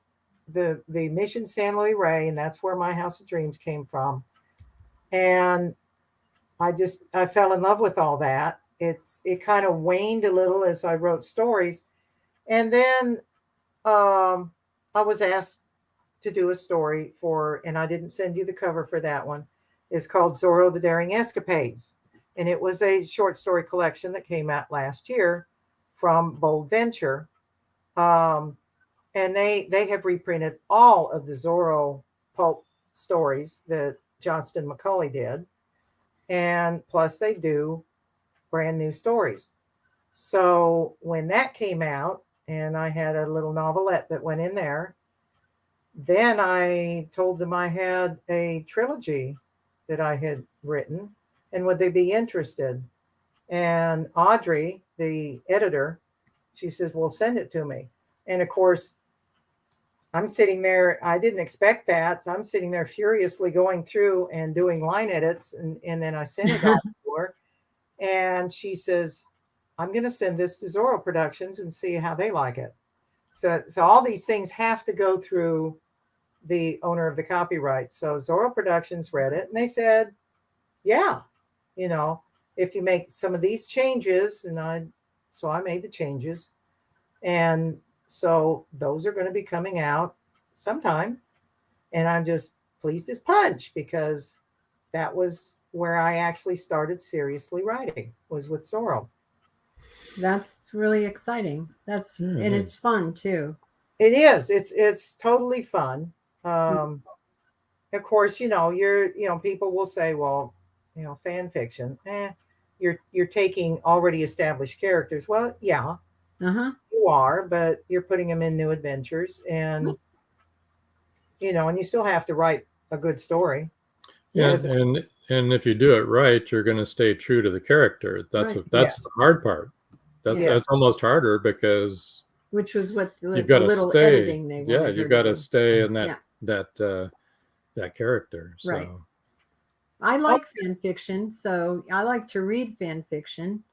the Mission San Luis Rey, and that's where my House of Dreams came from. And I fell in love with all that. It kind of waned a little as I wrote stories. And then I was asked to do a story and I didn't send you the cover for that one. It's called Zorro the Daring Escapades. And it was a short story collection that came out last year from Bold Venture. And they have reprinted all of the Zorro pulp stories that Johnston McCulley did. And plus they do brand new stories. So when that came out, and I had a little novelette that went in there, then I told them I had a trilogy that I had written, and would they be interested? And Audrey, the editor, she says, well, send it to me. And of course, I'm sitting there, I didn't expect that. So I'm sitting there furiously going through and doing line edits. And then I sent it off to her. And she says, I'm going to send this to Zorro Productions and see how they like it. So all these things have to go through the owner of the copyright. So Zorro Productions read it, and they said, yeah, you know, if you make some of these changes, so I made the changes. And so those are going to be coming out sometime. And I'm just pleased as punch, because that was where I actually started seriously writing, was with Zorro.
That's really exciting. And it's fun too.
It is. It's totally fun. Of course, people will say, well, fan fiction, you're taking already established characters. Well, yeah, you are, but you're putting them in new adventures, and and you still have to write a good story.
Yeah, and if you do it right, you're going to stay true to the character. That's
Yes.
the hard part. That's almost harder because
which was what
you've
the
got to
little
stay.
editing they wanted
Yeah,
her
you've got to
do.
stay in that character. So.
Right. I like fan fiction, so I like to read fan fiction.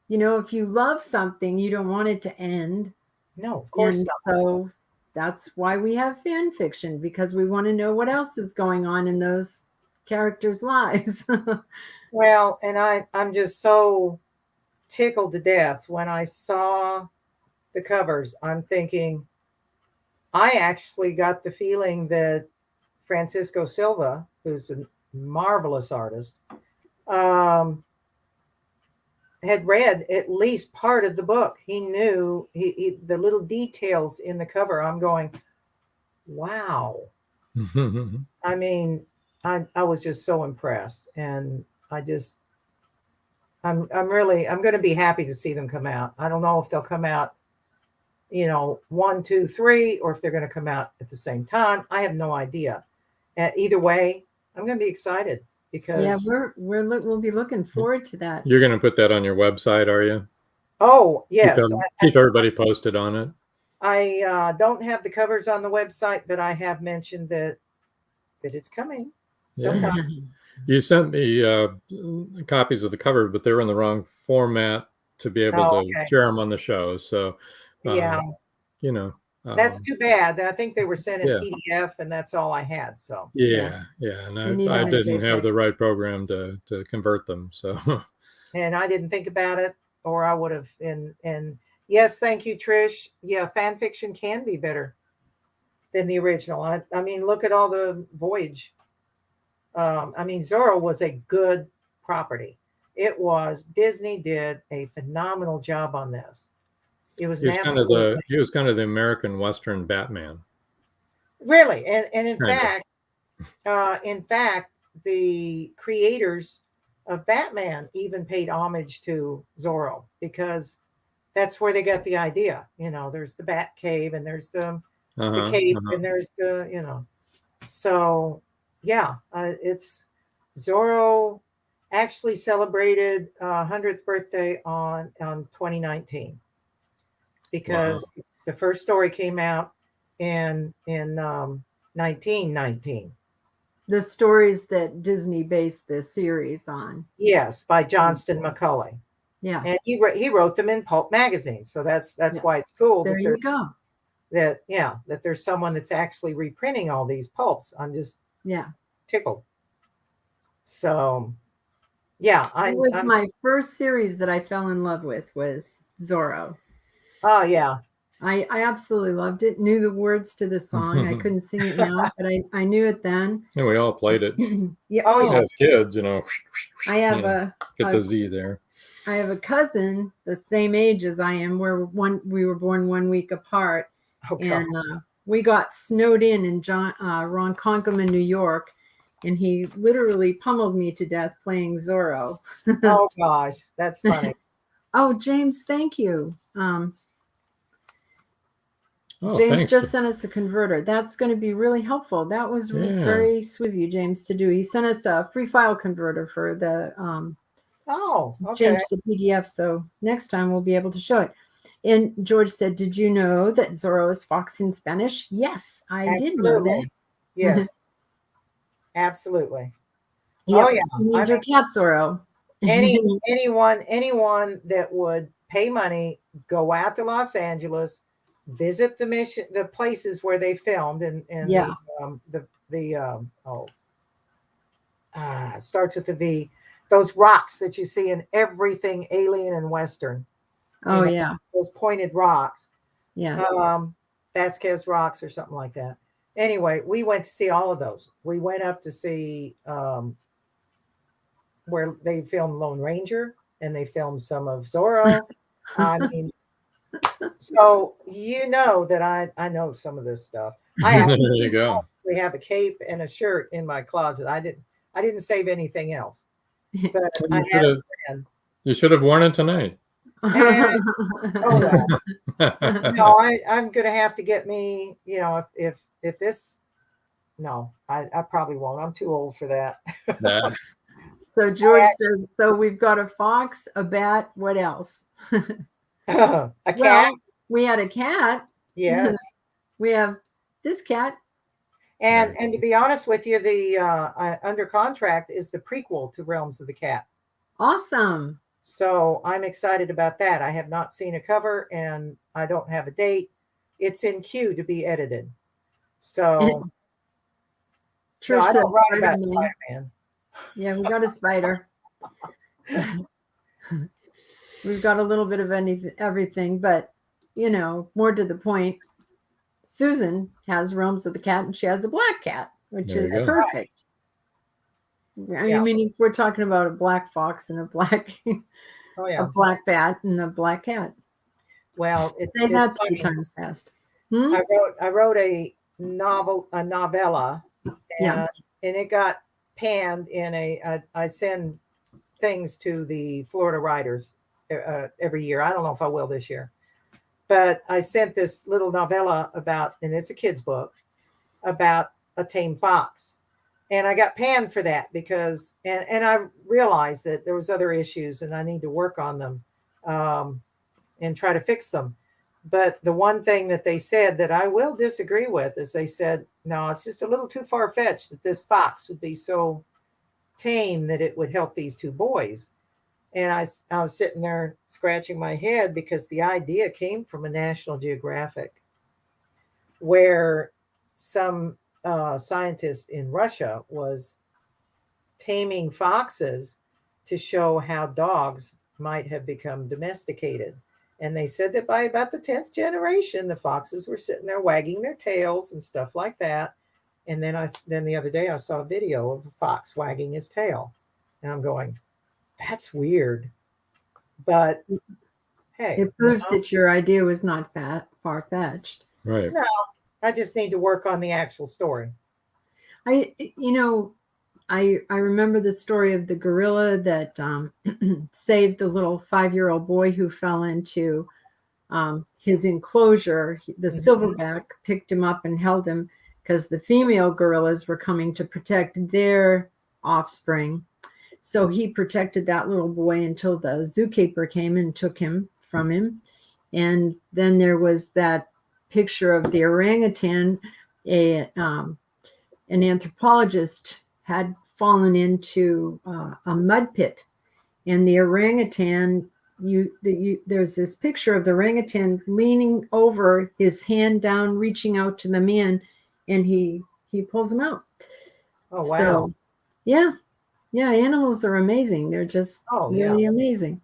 If you love something, you don't want it to end.
No, of course
and
not.
So that's why we have fan fiction, because we want to know what else is going on in those characters' lives.
Well, and I'm just so tickled to death when I saw the covers. I'm thinking, I actually got the feeling that Francisco Silva, who's a marvelous artist, had read at least part of the book. He knew the little details in the cover. I'm going, wow. I mean, I was just so impressed, and I'm going to be happy to see them come out. I don't know if they'll come out, 1, 2, 3, or if they're going to come out at the same time. I have no idea. Either way, I'm going to be excited. Because
we'll be looking forward to that.
You're going to put that on your website, are you?
Oh, yes.
Keep everybody posted on it.
I don't have the covers on the website, but I have mentioned that it's coming.
Yeah. You sent me copies of the cover, but they were in the wrong format to be able to share them on the show. So,
that's too bad. I think they were sent in PDF, and that's all I had. So
and I didn't have the right program to convert them. So,
and I didn't think about it, or I would have. And yes, thank you, Trish. Yeah, fan fiction can be better than the original. I mean, look at all the Voyage. Zorro was a good property. It was. Disney did a phenomenal job on this. It was
he was kind of the American Western Batman.
Really, and in fact, the creators of Batman even paid homage to Zorro, because that's where they got the idea. There's the Bat Cave, and there's the cape, and there's the So it's Zorro actually celebrated 100th birthday on 2019. Because the first story came out in 1919.
The stories that Disney based the series on.
Yes, by Johnston McCulley.
Yeah,
and he wrote them in pulp magazine. So that's why it's cool.
There you go.
That there's someone that's actually reprinting all these pulps. I'm just tickled. So
it was my first series that I fell in love with was Zorro.
Oh, yeah.
I absolutely loved it. Knew the words to the song. I couldn't sing it now, but I knew it then.
And we all played it. As kids,
I have
get the Z there.
I have a cousin the same age as I am. We were born 1 week apart.
Okay.
And we got snowed in Ronkonkoma, New York. And he literally pummeled me to death playing Zorro.
Oh, gosh. That's funny.
Oh, James, thank you. James just sent us a converter. That's going to be really helpful. That was very sweet of you, James, to do. He sent us a free file converter for the change the PDF. So next time we'll be able to show it. And George said, "Did you know that Zorro is fox in Spanish?" Yes, I did know that.
Yes, absolutely.
Yep. Oh yeah, you need your cat, Zorro.
anyone that would pay money, go out to Los Angeles, visit the places where they filmed, and starts with the V. Those rocks that you see in everything alien and Western.
Oh,
those pointed rocks.
Yeah.
Vasquez rocks or something like that. Anyway, we went to see all of those. We went up to see where they filmed Lone Ranger, and they filmed some of Zorro. I mean, So you know that I know some of this stuff. I
There you go.
actually have a cape and a shirt in my closet. I didn't save anything else, but I
You
had
should have,
a plan.
you should have worn it tonight.
And, oh well. No, I'm gonna have to get me, if this, no, I probably won't. I'm too old for that.
Nah.
So George says, so we've got a fox, a bat, what else?
A cat,
Well, we had a cat.
yes.
We have this cat.
And to be honest with you, the under contract is the prequel to Realms of the Cat.
Awesome.
So I'm excited about that. I have not seen a cover and I don't have a date. It's in queue to be edited. So no, I don't write about Spider-Man.
Yeah, we got a spider. We've got a little bit of everything, but more to the point, Susan has Realms of the Cat and she has a black cat, which
There
is
you go.
perfect. I mean, if we're talking about a black fox and a black
Oh yeah,
a black bat and a black cat.
well,
Say that 3 times fast.
I wrote a novella, and it got panned in I send things to the Florida writers every year. I don't know if I will this year, but I sent this little novella about, and it's a kid's book, about a tame fox. And I got panned for that because, and I realized that there was other issues and I need to work on them and try to fix them. But the one thing that they said that I will disagree with is they said, no, it's just a little too far-fetched that this fox would be so tame that it would help these 2 boys. And I was sitting there scratching my head because the idea came from a National Geographic where some scientist in Russia was taming foxes to show how dogs might have become domesticated. And they said that by about the 10th generation, the foxes were sitting there wagging their tails and stuff like that. And then the other day I saw a video of a fox wagging his tail. And I'm going, that's weird. But hey.
It proves that your idea was not far-fetched.
Right.
No, I just need to work on the actual story.
I remember the story of the gorilla that saved the little 5-year-old boy who fell into his enclosure. The silverback picked him up and held him because the female gorillas were coming to protect their offspring. So he protected that little boy until the zookeeper came and took him from him. And then there was that picture of the orangutan. An anthropologist had fallen into a mud pit, and the orangutan, there's this picture of the orangutan leaning over, his hand down, reaching out to the man, and he pulls him out.
Oh wow.
So, yeah, animals are amazing. They're just really amazing.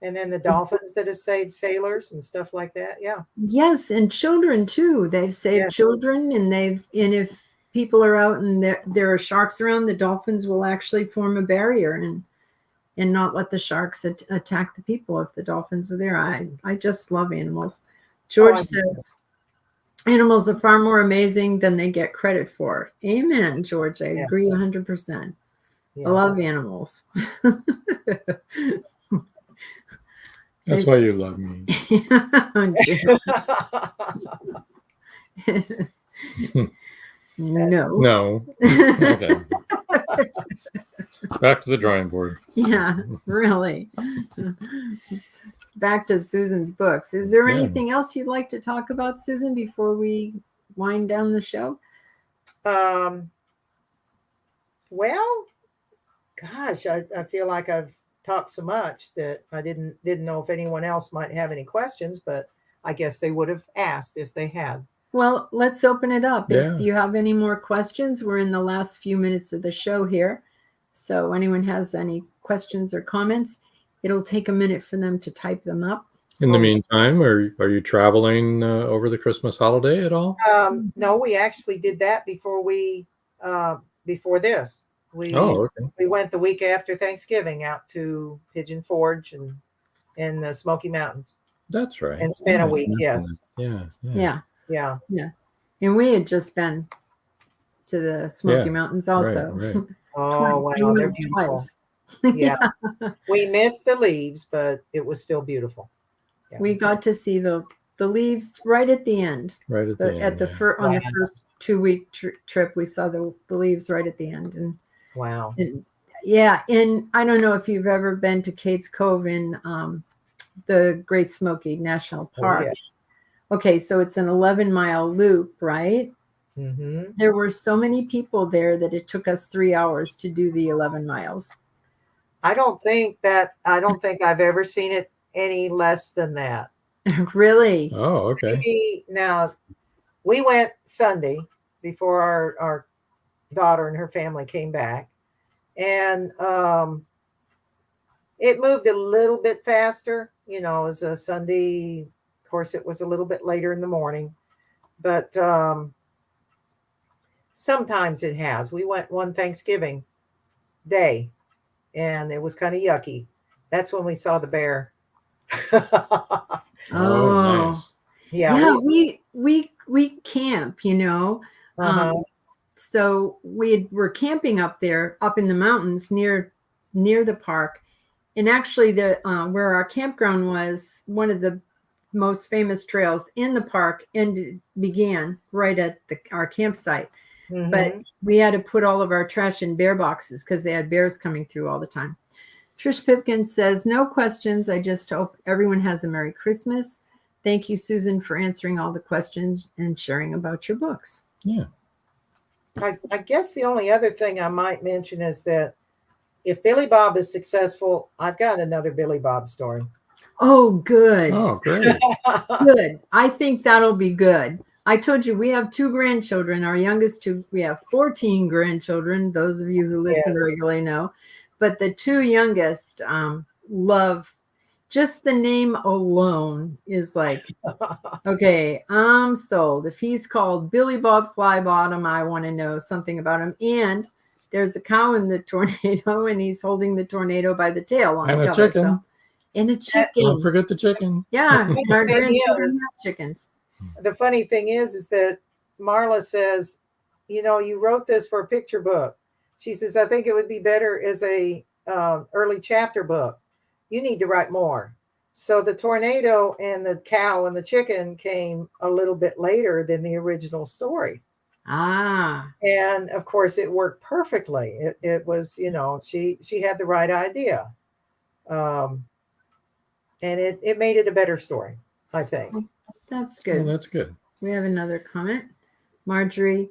And then the dolphins that have saved sailors and stuff like that. Yeah.
Yes, and children too. They've saved children, and if people are out and there are sharks around, the dolphins will actually form a barrier and not let the sharks attack the people if the dolphins are there. I just love animals. George says animals are far more amazing than they get credit for. Amen, George. I agree 100%. I love animals.
That's why you love me.
No.
Okay. Back to the drawing board.
Yeah, really. Back to Susan's books. Is there anything else you'd like to talk about, Susan, before we wind down the show?
Well, gosh, I feel like I've talked so much that I didn't know if anyone else might have any questions, but I guess they would have asked if they had.
Well, let's open it up.
Yeah.
If you have any more questions, we're in the last few minutes of the show here. So anyone has any questions or comments, it'll take a minute for them to type them up.
In the meantime, are you traveling over the Christmas holiday at all?
No, we actually did that before this. We went the week after Thanksgiving out to Pigeon Forge and in the Smoky Mountains.
That's right.
and spent a
Yeah,
week. Yes.
Yeah.
Yeah.
And we had just been to the Smoky
Yeah.
Mountains also.
Right.
Oh,
Twice.
wow.
We
They're
went
beautiful.
twice.
Yeah. We missed the leaves, but it was still beautiful. Yeah.
We got to see the leaves right at the end.
Right at the end.
At the on the first 2-week trip, we saw the leaves right at the end. And
Wow.
and I don't know if you've ever been to Kate's Cove in the Great Smoky National Park.
Oh, yes.
Okay, so it's an 11-mile loop, right?
Mm-hmm.
There were so many people there that it took us 3 hours to do the 11 miles.
I don't think I've ever seen it any less than that.
Really?
Oh, okay.
Maybe, now, we went Sunday before our daughter and her family came back, and it moved a little bit faster. You know, it was a Sunday. Of course, it was a little bit later in the morning, but sometimes it has. We went one Thanksgiving day, and it was kind of yucky. That's when we saw the bear.
Oh, nice.
Yeah, we camp, you know. So we were camping up there, up in the mountains near the park, and actually the where our campground was, one of the most famous trails in the park, and began right at our campsite.
Mm-hmm.
But we had to put all of our trash in bear boxes because they had bears coming through all the time. Trish Pipkin says, no questions. I just hope everyone has a Merry Christmas. Thank you, Susan, for answering all the questions and sharing about your books.
Yeah.
I guess the only other thing I might mention is that if Billy Bob is successful, I've got another Billy Bob story.
Oh, good.
Oh, great.
Good. I think that'll be good. I told you we have 2 grandchildren. Our youngest 2, we have 14 grandchildren. Those of you who listen regularly know. But the 2 youngest love, just the name alone is like, okay, I'm sold. If he's called Billy Bob Flybottom, I want to know something about him. And there's a cow in the tornado, and he's holding the tornado by the tail on
And
the
a
cover.
chicken.
So, and a chicken.
Don't forget the chicken.
Yeah, our grandchildren have chickens.
The funny thing is that Marla says, you know, you wrote this for a picture book. She says, I think it would be better as a early chapter book. You need to write more. So the tornado and the cow and the chicken came a little bit later than the original story.
Ah.
And of course it worked perfectly. It was, you know, she had the right idea. And it made it a better story, I think.
That's good.
Well, that's good.
We have another comment. Marjorie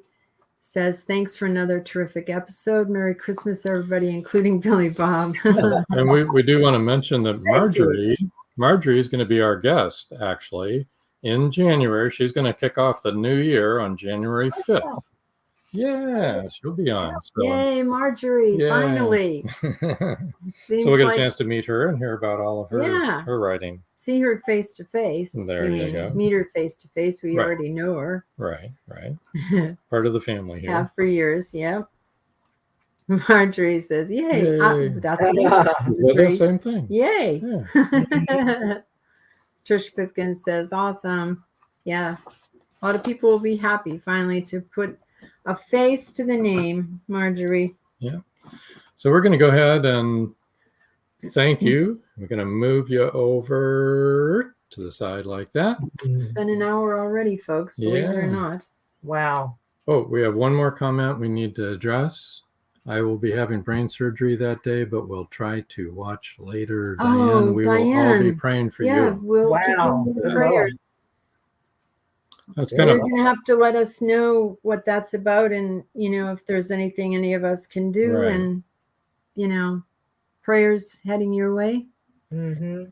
says, thanks for another terrific episode. Merry Christmas, everybody, including Billy Bob.
And we do want to mention that Marjorie is going to be our guest, actually, in January. She's going to kick off the new year on January 5th. Yeah, she'll be on. So.
Yay, Marjorie, finally.
So we'll get a chance to meet her and hear about all of her writing.
See her face to face.
There you go.
Meet her face to face. We already know her.
Right. Part of the family here.
Have for years, yeah. Marjorie says, yay. That's
the same thing.
Yay.
Yeah.
Trish Pipkin says, awesome. Yeah. A lot of people will be happy finally to put a face to the name, Marjorie.
Yeah. So we're going to go ahead and thank you. We're going to move you over to the side like that.
It's been an hour already, folks, believe it or not.
Wow.
Oh, we have one more comment we need to address. I will be having brain surgery that day, but we'll try to watch later. Diane, we will all be praying for you.
We'll keep prayers.
That's
You're going to have to let us know what that's about, and, you know, if there's anything any of us can do, and, you know, prayers heading your way.
Mm-hmm.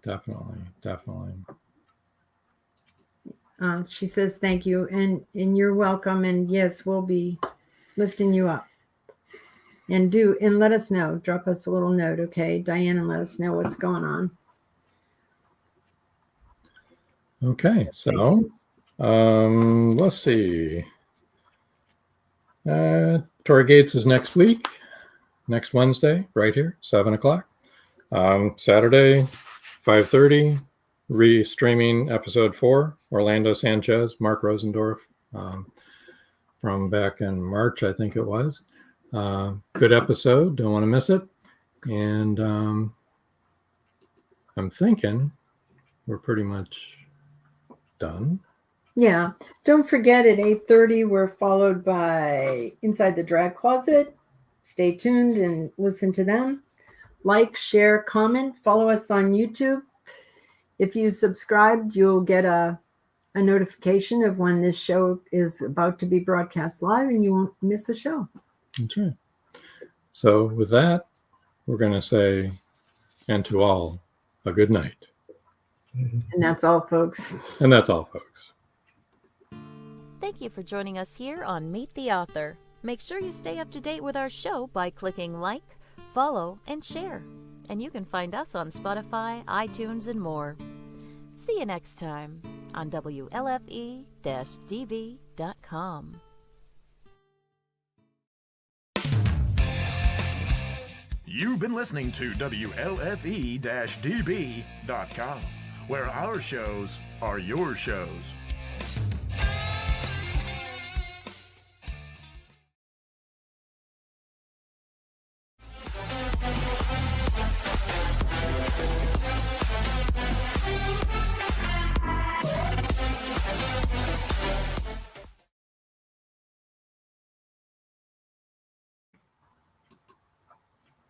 Definitely.
She says, thank you. And you're welcome. And yes, we'll be lifting you up. And let us know. Drop us a little note, okay, Diane, and let us know what's going on.
Okay, so let's see. Tory Gates is next week, next Wednesday, right here, 7 o'clock. Saturday, 5:30. re-streaming episode 4, Orlando Sanchez, Mark Rosendorf, from back in March, I think it was. Good episode. Don't want to miss it. And I'm thinking we're pretty much done.
Yeah. Don't forget at 8:30, we're followed by Inside the Drag Closet. Stay tuned and listen to them. Like, share, comment, follow us on YouTube. If you subscribed, you'll get a notification of when this show is about to be broadcast live, and you won't miss the show.
That's right. So with that, we're going to say, and to all, a good night.
And that's all, folks.
And that's all, folks.
Thank you for joining us here on Meet the Author. Make sure you stay up to date with our show by clicking like, follow, and share. And you can find us on Spotify, iTunes, and more. See you next time on WLFE-DB.com.
You've been listening to WLFE-DB.com, where our shows are your shows.